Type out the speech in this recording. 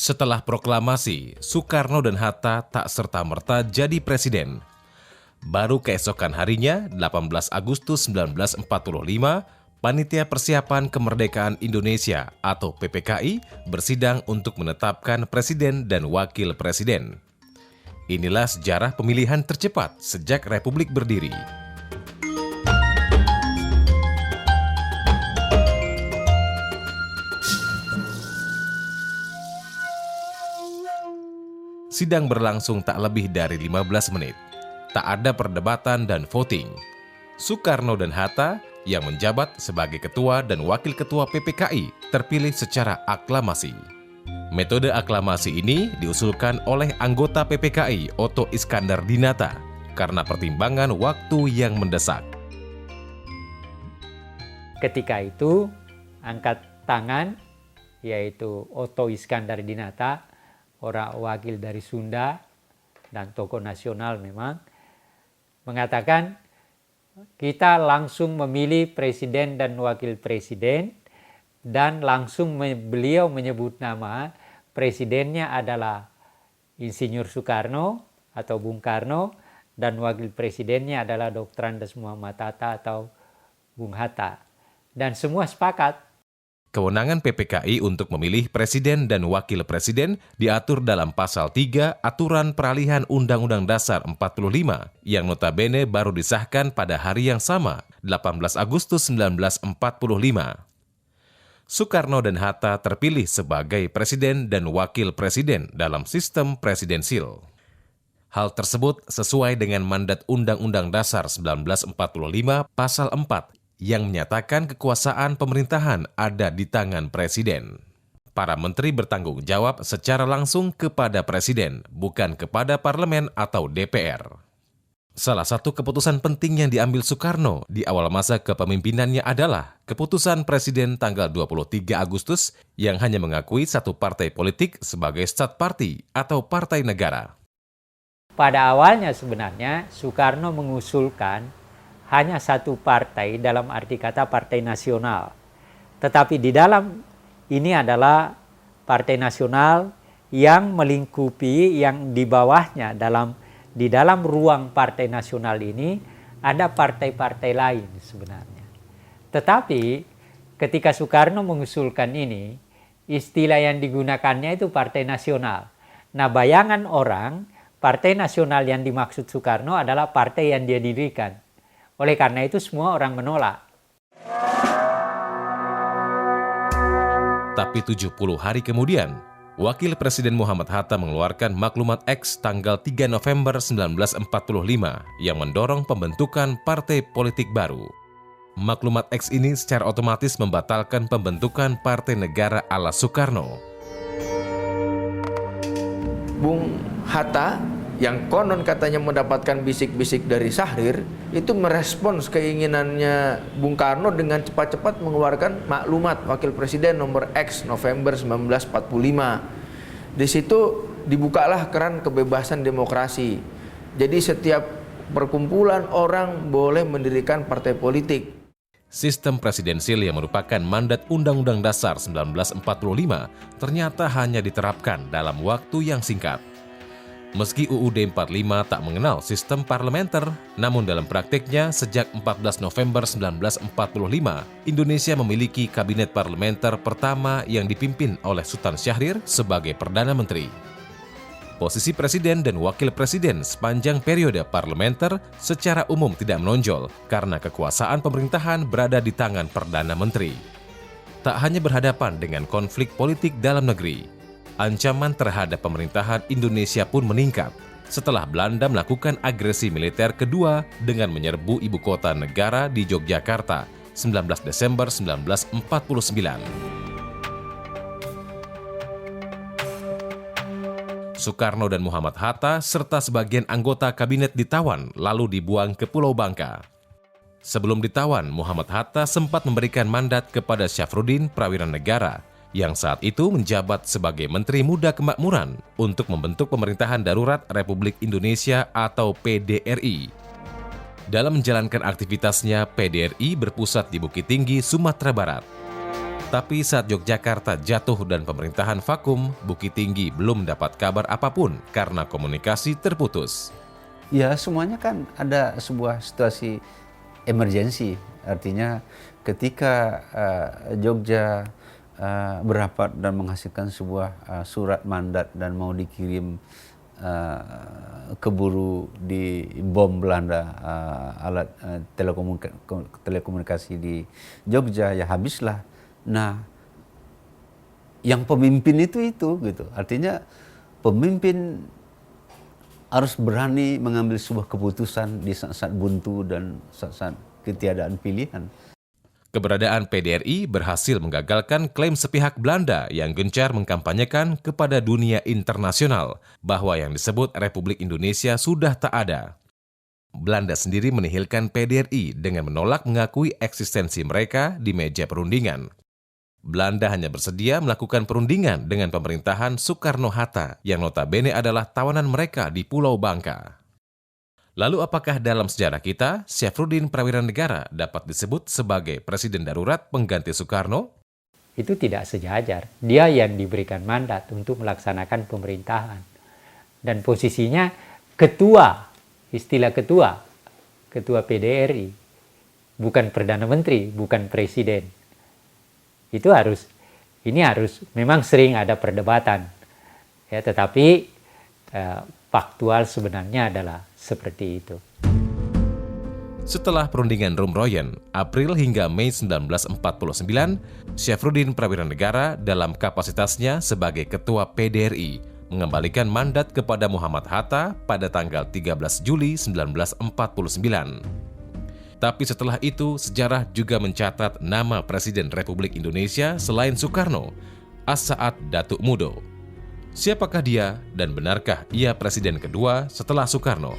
Setelah proklamasi, Soekarno dan Hatta tak serta-merta jadi presiden. Baru keesokan harinya, 18 Agustus 1945, Panitia Persiapan Kemerdekaan Indonesia atau PPKI bersidang untuk menetapkan presiden dan wakil presiden. Inilah sejarah pemilihan tercepat sejak Republik berdiri. Sidang berlangsung tak lebih dari 15 menit. Tak ada perdebatan dan voting. Soekarno dan Hatta yang menjabat sebagai ketua dan wakil ketua PPKI terpilih secara aklamasi. Metode aklamasi ini diusulkan oleh anggota PPKI Otto Iskandar Dinata karena pertimbangan waktu yang mendesak. Ketika itu angkat tangan yaitu Otto Iskandar Dinata, orang wakil dari Sunda dan tokoh nasional memang, mengatakan kita langsung memilih presiden dan wakil presiden, dan langsung beliau menyebut nama presidennya adalah Insinyur Soekarno atau Bung Karno, dan wakil presidennya adalah Dr. Andes Muhammad Hatta atau Bung Hatta. Dan semua sepakat. Kewenangan PPKI untuk memilih presiden dan wakil presiden diatur dalam Pasal 3 Aturan Peralihan Undang-Undang Dasar 45 yang notabene baru disahkan pada hari yang sama, 18 Agustus 1945. Soekarno dan Hatta terpilih sebagai presiden dan wakil presiden dalam sistem presidensil. Hal tersebut sesuai dengan mandat Undang-Undang Dasar 1945 Pasal 4 yang menyatakan kekuasaan pemerintahan ada di tangan presiden. Para menteri bertanggung jawab secara langsung kepada presiden, bukan kepada parlemen atau DPR. Salah satu keputusan penting yang diambil Soekarno di awal masa kepemimpinannya adalah keputusan presiden tanggal 23 Agustus yang hanya mengakui satu partai politik sebagai stat party atau partai negara. Pada awalnya sebenarnya Soekarno mengusulkan hanya satu partai dalam arti kata partai nasional. Tetapi di dalam ini adalah partai nasional yang melingkupi, yang di bawahnya di dalam ruang partai nasional ini ada partai-partai lain sebenarnya. Tetapi ketika Soekarno mengusulkan ini, istilah yang digunakannya itu partai nasional. Nah, bayangan orang, partai nasional yang dimaksud Soekarno adalah partai yang dia dirikan. Oleh karena itu semua orang menolak. Tapi 70 hari kemudian, Wakil Presiden Muhammad Hatta mengeluarkan Maklumat X tanggal 3 November 1945 yang mendorong pembentukan partai politik baru. Maklumat X ini secara otomatis membatalkan pembentukan Partai Negara ala Soekarno. Bung Hatta yang konon katanya mendapatkan bisik-bisik dari Syahrir, itu merespons keinginannya Bung Karno dengan cepat-cepat mengeluarkan maklumat Wakil Presiden nomor X November 1945. Di situ dibukalah keran kebebasan demokrasi. Jadi setiap perkumpulan orang boleh mendirikan partai politik. Sistem presidensil yang merupakan mandat Undang-Undang Dasar 1945 ternyata hanya diterapkan dalam waktu yang singkat. Meski UUD 45 tak mengenal sistem parlementer, namun dalam praktiknya sejak 14 November 1945, Indonesia memiliki kabinet parlementer pertama yang dipimpin oleh Sultan Syahrir sebagai Perdana Menteri. Posisi presiden dan wakil presiden sepanjang periode parlementer secara umum tidak menonjol karena kekuasaan pemerintahan berada di tangan Perdana Menteri. Tak hanya berhadapan dengan konflik politik dalam negeri, ancaman terhadap pemerintahan Indonesia pun meningkat setelah Belanda melakukan agresi militer kedua dengan menyerbu ibu kota negara di Yogyakarta 19 Desember 1949. Soekarno dan Muhammad Hatta serta sebagian anggota kabinet ditawan lalu dibuang ke Pulau Bangka. Sebelum ditawan, Muhammad Hatta sempat memberikan mandat kepada Syafruddin Prawiranegara yang saat itu menjabat sebagai Menteri Muda Kemakmuran untuk membentuk Pemerintahan Darurat Republik Indonesia atau PDRI. Dalam menjalankan aktivitasnya, PDRI berpusat di Bukit Tinggi, Sumatera Barat. Tapi saat Yogyakarta jatuh dan pemerintahan vakum, Bukit Tinggi belum dapat kabar apapun karena komunikasi terputus. Ya, semuanya kan ada sebuah situasi emergensi. Artinya ketika Jogja berapat dan menghasilkan sebuah surat mandat dan mau dikirim keburu di bom Belanda alat telekomunikasi di Jogja, ya habislah. Nah, yang pemimpin itu gitu. Artinya pemimpin harus berani mengambil sebuah keputusan di saat-saat buntu dan saat-saat ketiadaan pilihan. Keberadaan PDRI berhasil menggagalkan klaim sepihak Belanda yang gencar mengkampanyekan kepada dunia internasional bahwa yang disebut Republik Indonesia sudah tak ada. Belanda sendiri menihilkan PDRI dengan menolak mengakui eksistensi mereka di meja perundingan. Belanda hanya bersedia melakukan perundingan dengan pemerintahan Soekarno-Hatta yang notabene adalah tawanan mereka di Pulau Bangka. Lalu apakah dalam sejarah kita, Syafruddin Prawiranegara dapat disebut sebagai presiden darurat pengganti Soekarno? Itu tidak sejajar. Dia yang diberikan mandat untuk melaksanakan pemerintahan. Dan posisinya ketua, istilah ketua PDRI. Bukan Perdana Menteri, bukan Presiden. Ini harus, memang sering ada perdebatan. Ya, tetapi faktual sebenarnya adalah seperti itu. Setelah perundingan Rumroyen, April hingga Mei 1949, Syafruddin Prawiranegara dalam kapasitasnya sebagai Ketua PDRI mengembalikan mandat kepada Muhammad Hatta pada tanggal 13 Juli 1949. Tapi setelah itu, sejarah juga mencatat nama Presiden Republik Indonesia selain Soekarno, As-Saad Datuk Mudo. Siapakah dia dan benarkah ia presiden kedua setelah Soekarno?